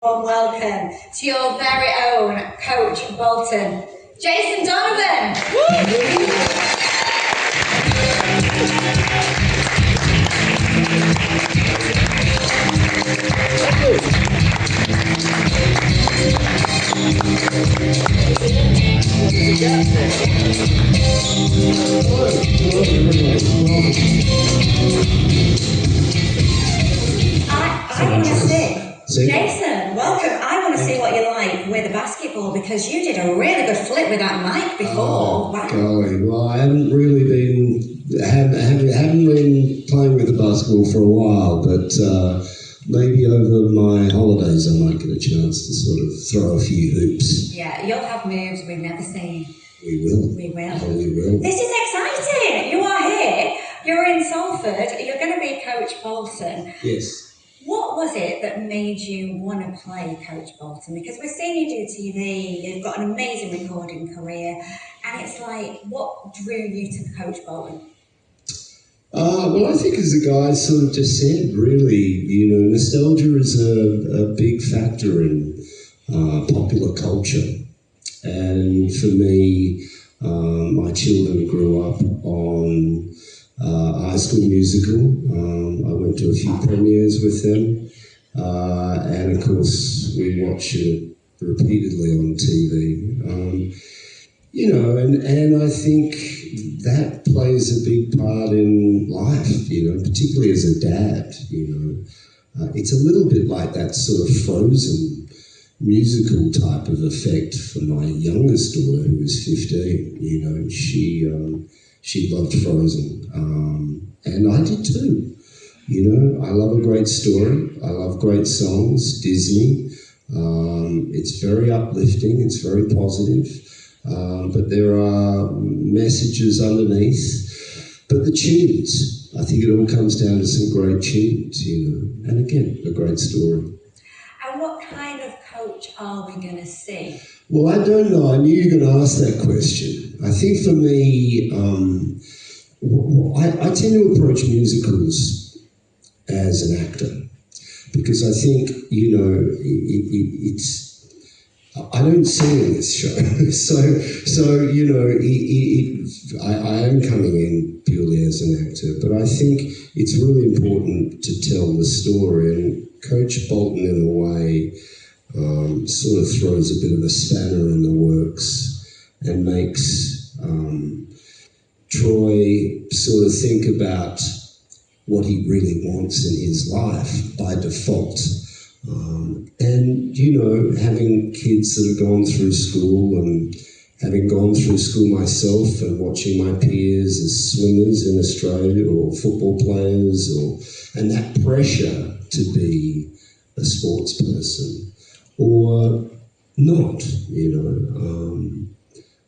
Warm welcome to your very own Coach Bolton, Jason Donovan. I want to see. Jason, welcome. I want to see what you like with a basketball because you did a really good flip with that mic before. Wow. Golly, well, I haven't really haven't been playing with the basketball for a while, but maybe over my holidays I might get a chance to sort of throw a few hoops. Yeah, you'll have moves we've never seen. We will. We will. Oh, we will. This is exciting. You are here. You're in Salford. You're going to be Coach Bolton. Yes. What was it that made you want to play Coach Bolton? Because we've seen you do TV, you've got an amazing recording career, and it's like, what drew you to Coach Bolton? Well, I think as the guys sort of just said, really, nostalgia is a big factor in popular culture. And for me, my children grew up on High School Musical. I went to a few premieres with them, and of course we watch it repeatedly on TV. And I think that plays a big part in life. Particularly as a dad. It's a little bit like that sort of Frozen musical type of effect for my youngest daughter, who was 15. She loved Frozen, and I did too. I love a great story. I love great songs. Disney. It's very uplifting. It's very positive. But there are messages underneath. But the tunes, I think it all comes down to some great tunes, and again, a great story. And what kind of coach are we going to see? Well, I don't know. I knew you were going to ask that question. I think for me, I tend to approach musicals as an actor because I think, I don't sing in this show. I am coming in purely as an actor, but I think it's really important to tell the story, and Coach Bolton in a way sort of throws a bit of a spanner in the works and makes Troy sort of think about what he really wants in his life by default. Having kids that have gone through school and having gone through school myself and watching my peers as swimmers in Australia or football players and that pressure to be a sports person or not,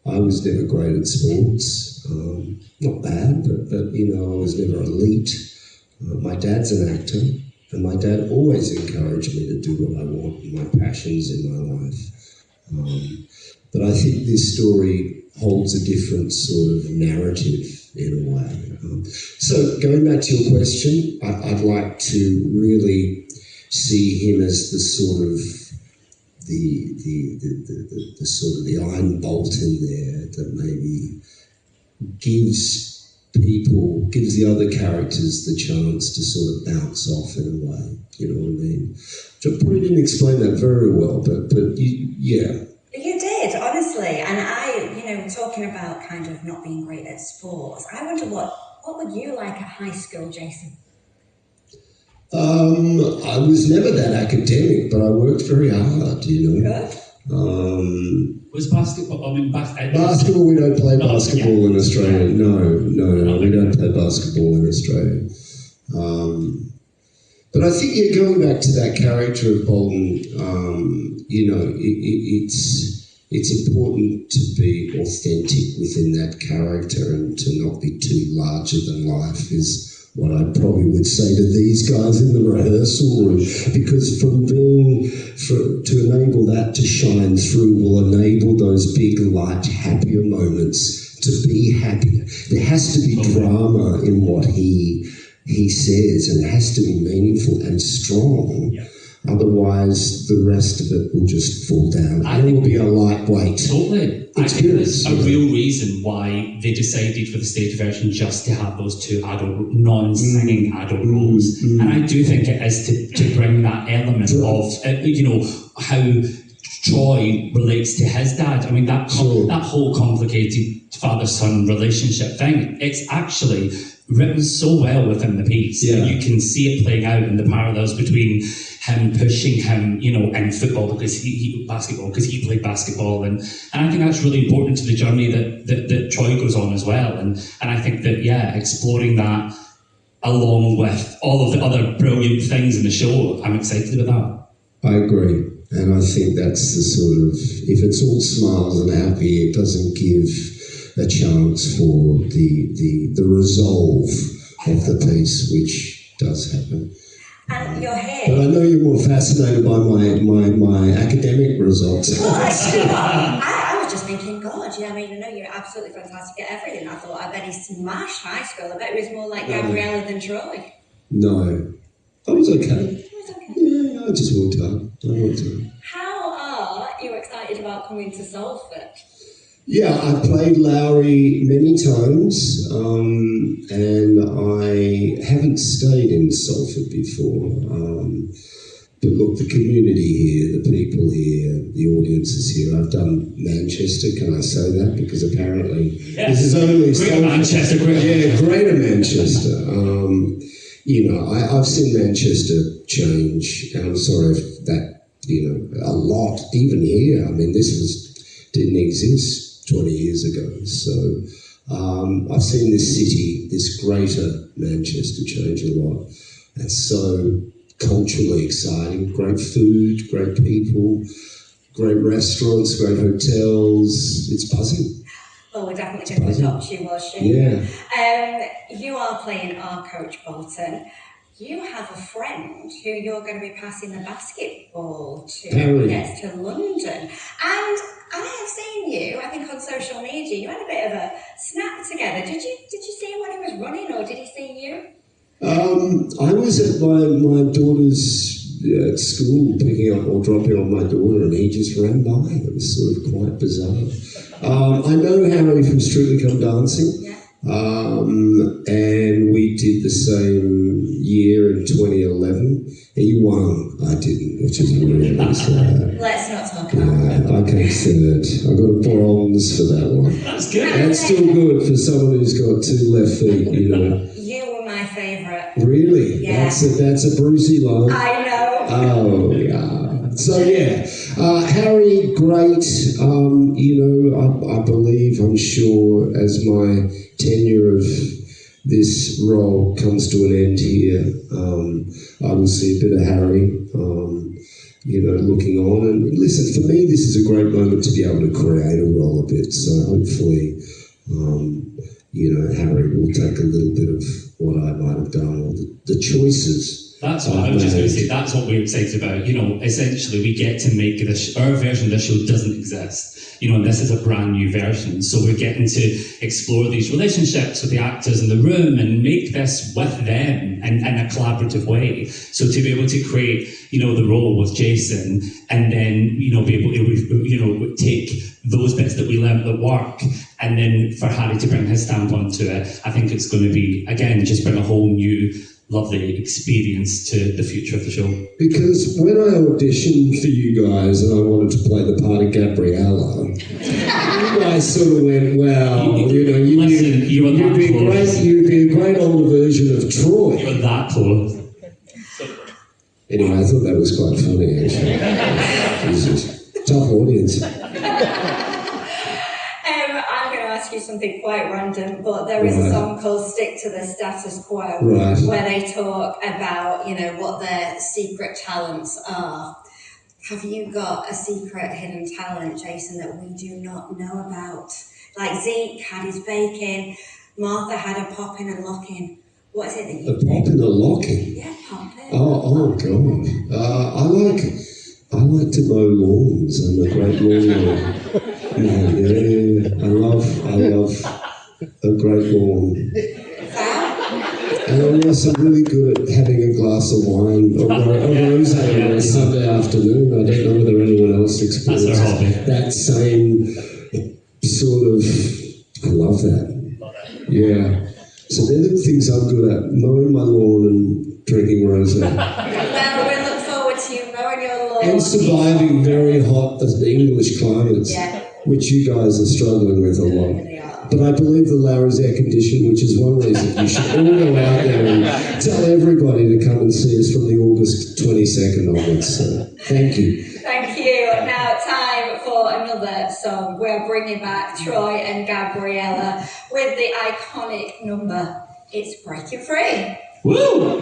I was never great at sports, not bad, but I was never elite. My dad's an actor. And my dad always encouraged me to do what I want, my passions in my life. But I think this story holds a different sort of narrative in a way. So going back to your question, I'd like to really see him as the sort of the iron bolt in there that maybe gives the other characters the chance to sort of bounce off in a way, you know what I mean? I probably didn't explain that very well, but yeah. You did, honestly, and talking about kind of not being great at sports, I wonder what would you like at high school, Jason? I was never that academic, but I worked very hard, Good. Was basketball, basketball, we don't play basketball in Australia. No, we don't play basketball in Australia. But I think, going back to that character of Bolton, it's important to be authentic within that character and to not be too larger than life is what I probably would say to these guys in the rehearsal room, because to enable that to shine through will enable those big, light, happier moments to be happier. There has to be drama in what he says, and it has to be meaningful and strong. Yeah. Otherwise, the rest of it will just fall down. I it think will be a lightweight totally. I think experience. there's a real reason why they decided for the stage version just to have those two adult, non-singing adult roles. And I do think it is to bring that element of, you know, how Troy relates to his dad. I mean, that whole complicated father-son relationship thing, it's actually written so well within the piece. Yeah. You can see it playing out in the parallels between him pushing him, you know, in football because he played basketball, and I think that's really important to the journey that Troy goes on as well. And I think that exploring that along with all of the other brilliant things in the show, I'm excited about that. I agree. And I think that's the sort of, if it's all smiles and happy, it doesn't give a chance for the resolve of the piece, which does happen. And your hair. But I know you're more fascinated by my academic results. Well, I was just thinking, God, yeah, I mean, I know you're absolutely fantastic at everything. I thought, I bet he smashed high school. I bet it was more like Gabriella than Troy. No. I was okay. It was okay. Yeah, I just worked hard. How are you excited about coming to Salford? Yeah, I've played Lowry many times, and I haven't stayed in Salford before. But look, the community here, the people here, the audiences here. I've done Manchester, can I say that? Because apparently this is only Greater Manchester. Greater Manchester. You know, I've seen Manchester change, and I'm sorry if that, you know, a lot, even here. I mean, didn't exist 20 years ago. So I've seen this city, this greater Manchester, change a lot. And so culturally exciting, great food, great people, great restaurants, great hotels. It's buzzing. Well, we're definitely going to adopt you, was she? Yeah. You are playing our Coach Bolton. You have a friend who you're going to be passing the basketball to who gets to London. And I have seen you, I think on social media, you had a bit of a snap together. Did you see him when he was running, or did he see you? I was at my daughter's school picking up or dropping off my daughter, and he just ran by. It was sort of quite bizarre. I know Harry from Strictly Come Dancing. Yeah. And we did the same year in 2011. He won, I didn't, which is really sad. Let's not talk about that. I came third. I got a bronze for that one. That's good. That's still good for someone who's got two left feet, you know. You were my favourite. Really? Yeah. That's a Brucey line. I know. Oh, yeah. So, yeah. Harry, great. You know, I believe, I'm sure, as my tenure of this role comes to an end here, I will see a bit of Harry, you know, looking on. And listen, for me, this is a great moment to be able to create a role a bit. So hopefully, you know, Harry will take a little bit of what I might have done, or the choices. That's what I was just going to say. That's what we're excited about. You know, essentially, we get to make this. Our version of this show doesn't exist. You know, and this is a brand new version. So we're getting to explore these relationships with the actors in the room and make this with them in a collaborative way. So to be able to create, you know, the role with Jason, and then, you know, be able to, you know, take those bits that we learnt that work, and then for Harry to bring his stamp onto it, I think it's going to be, again, just bring a whole new lovely experience to the future of the show. Because when I auditioned for you guys and I wanted to play the part of Gabriella, you guys sort of went, well, you know, you'd be a great older version of Troy. You were that close. Anyway, I thought that was quite funny, actually. Jesus. Tough audience. I'm going to ask you something quite random, but there is a song called Stick to the Status Quo, where they talk about, you know, what their secret talents are. Have you got a secret hidden talent, Jason, that we do not know about? Like Zeke had his baking, Martha had a popping and locking. What is it that you do? A popping and locking? Yeah, popping. Oh God. I like to mow lawns. I'm a great lawnmower. Yeah. I love a great lawn. And I'm also really good at having a glass of wine or a rosé on a Sunday afternoon. I don't know whether anyone else experiences That's our hobby. that same sort of. I love that. Yeah. So they're the things I'm good at: mowing my lawn and drinking rosé. Well, we look forward to you mowing your lawn. And surviving very hot English climates, which you guys are struggling with a lot. But I believe the Laura's air conditioned, which is one reason you should all go out there and tell everybody to come and see us from the August 22nd onwards. So, thank you. Thank you. Now time for another song. We're bringing back Troy and Gabriella with the iconic number, It's Breaking Free. Woo!